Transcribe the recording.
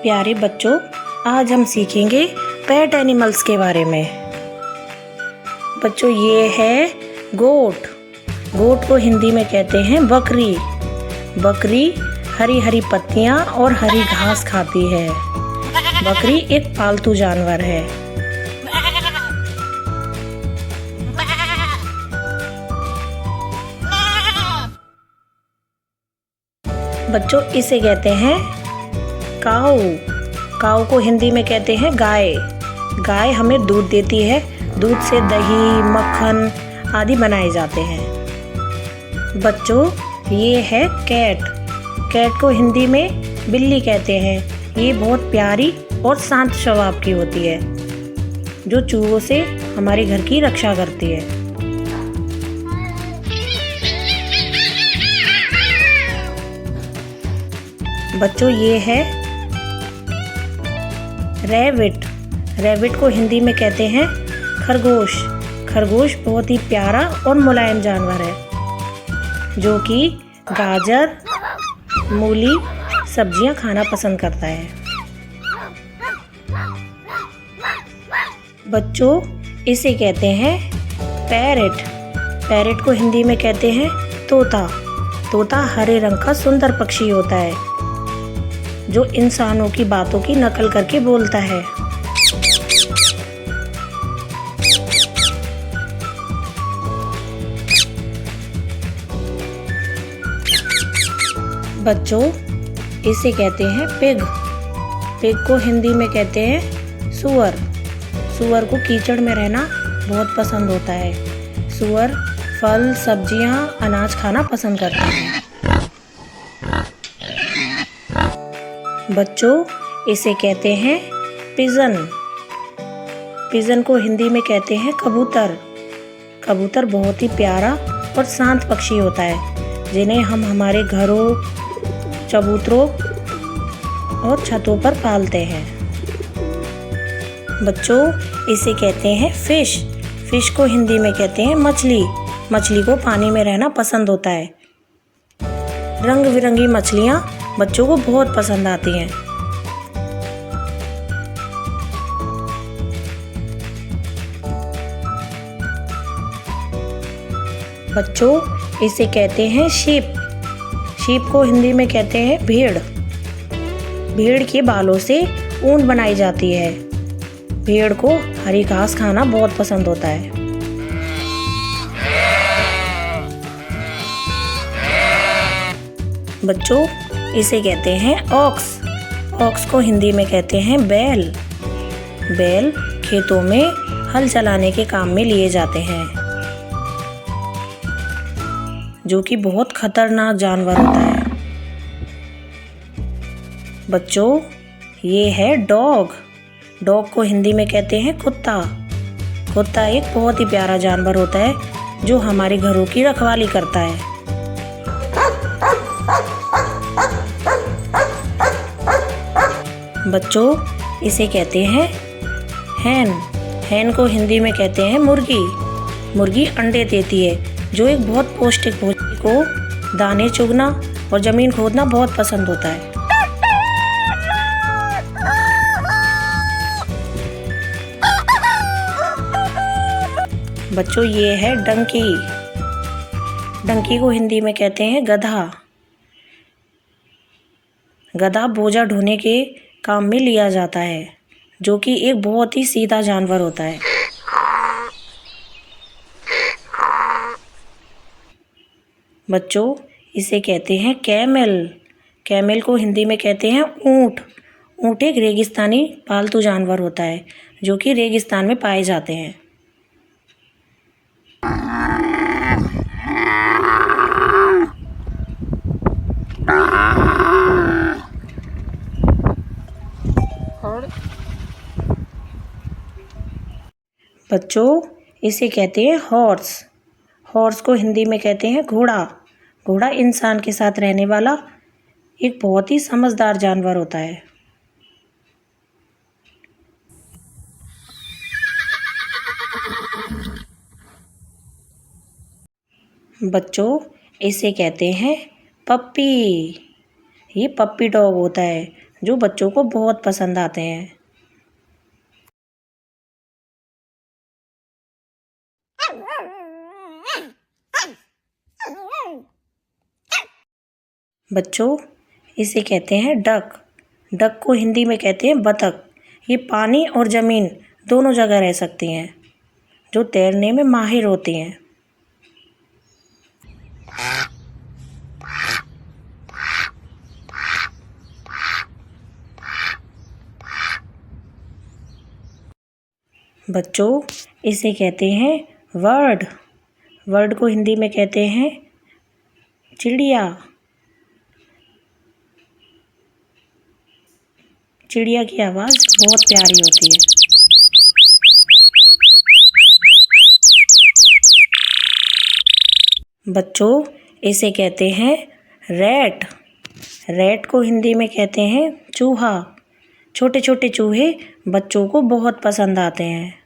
प्यारे बच्चों, आज हम सीखेंगे पेट एनिमल्स के बारे में। बच्चों, ये है गोट। गोट को हिंदी में कहते हैं बकरी। बकरी हरी हरी पत्तियां और हरी घास खाती है। बकरी एक पालतू जानवर है। बच्चों, इसे कहते हैं काऊ। काऊ को हिंदी में कहते हैं गाय। गाय हमें दूध देती है। दूध से दही, मक्खन आदि बनाए जाते हैं। बच्चों, ये है कैट। कैट को हिंदी में बिल्ली कहते हैं। ये बहुत प्यारी और शांत स्वभाव की होती है, जो चूहों से हमारे घर की रक्षा करती है। बच्चों, ये है रैबिट। रैबिट को हिंदी में कहते हैं खरगोश। खरगोश बहुत ही प्यारा और मुलायम जानवर है, जो कि गाजर, मूली, सब्जियां खाना पसंद करता है। बच्चों, इसे कहते हैं पैरेट। पैरेट को हिंदी में कहते हैं तोता। तोता हरे रंग का सुंदर पक्षी होता है, जो इंसानों की बातों की नकल करके बोलता है। बच्चों, इसे कहते हैं पिग। पिग को हिंदी में कहते हैं सूअर। सूअर को कीचड़ में रहना बहुत पसंद होता है। सूअर फल, सब्जियां, अनाज खाना पसंद करता है। बच्चों, इसे कहते हैं पिजन। पिजन को हिंदी में कहते हैं कबूतर। कबूतर बहुत ही प्यारा और शांत पक्षी होता है, जिन्हें हम हमारे घरों, चबूतरों और छतों पर पालते हैं। बच्चों, इसे कहते हैं फिश। फिश को हिंदी में कहते हैं मछली। मछली को पानी में रहना पसंद होता है। रंग बिरंगी मछलियाँ बच्चों को बहुत पसंद आती हैं। बच्चों, इसे कहते हैं शीप। शीप को हिंदी में कहते हैं भेड़। भेड़ के बालों से ऊन बनाई जाती है। भेड़ को हरी घास खाना बहुत पसंद होता है। बच्चों, इसे कहते हैं ऑक्स। ऑक्स को हिंदी में कहते हैं बैल। बैल खेतों में हल चलाने के काम में लिए जाते हैं, जो कि बहुत खतरनाक जानवर होता है। बच्चों, ये है डॉग। डॉग को हिंदी में कहते हैं कुत्ता। कुत्ता एक बहुत ही प्यारा जानवर होता है, जो हमारे घरों की रखवाली करता है। बच्चों, इसे कहते हैं हैन। हैन को हिंदी में कहते हैं मुर्गी। मुर्गी अंडे देती है, जो एक बहुत पौष्टिक भोजन को दाने चुगना और जमीन खोदना बहुत पसंद होता है। बच्चों, ये है डंकी। डंकी को हिंदी में कहते हैं गधा। गधा बोझा ढोने के काम में लिया जाता है, जो कि एक बहुत ही सीधा जानवर होता है। बच्चों, इसे कहते हैं कैमल। कैमल को हिंदी में कहते हैं ऊंट। ऊंट एक रेगिस्तानी पालतू जानवर होता है, जो कि रेगिस्तान में पाए जाते हैं। बच्चों, इसे कहते हैं हॉर्स। हॉर्स को हिंदी में कहते हैं घोड़ा। घोड़ा इंसान के साथ रहने वाला एक बहुत ही समझदार जानवर होता है। बच्चों, इसे कहते हैं पप्पी। ये पप्पी डॉग होता है, जो बच्चों को बहुत पसंद आते हैं। बच्चों, इसे कहते हैं डक। डक को हिंदी में कहते हैं बतख। ये पानी और ज़मीन दोनों जगह रह सकती हैं, जो तैरने में माहिर होती हैं। बच्चों, इसे कहते हैं बर्ड। बर्ड को हिंदी में कहते हैं चिड़िया। चिड़िया की आवाज़ बहुत प्यारी होती है। बच्चों, इसे कहते हैं रैट। रैट को हिंदी में कहते हैं चूहा। छोटे छोटे चूहे बच्चों को बहुत पसंद आते हैं।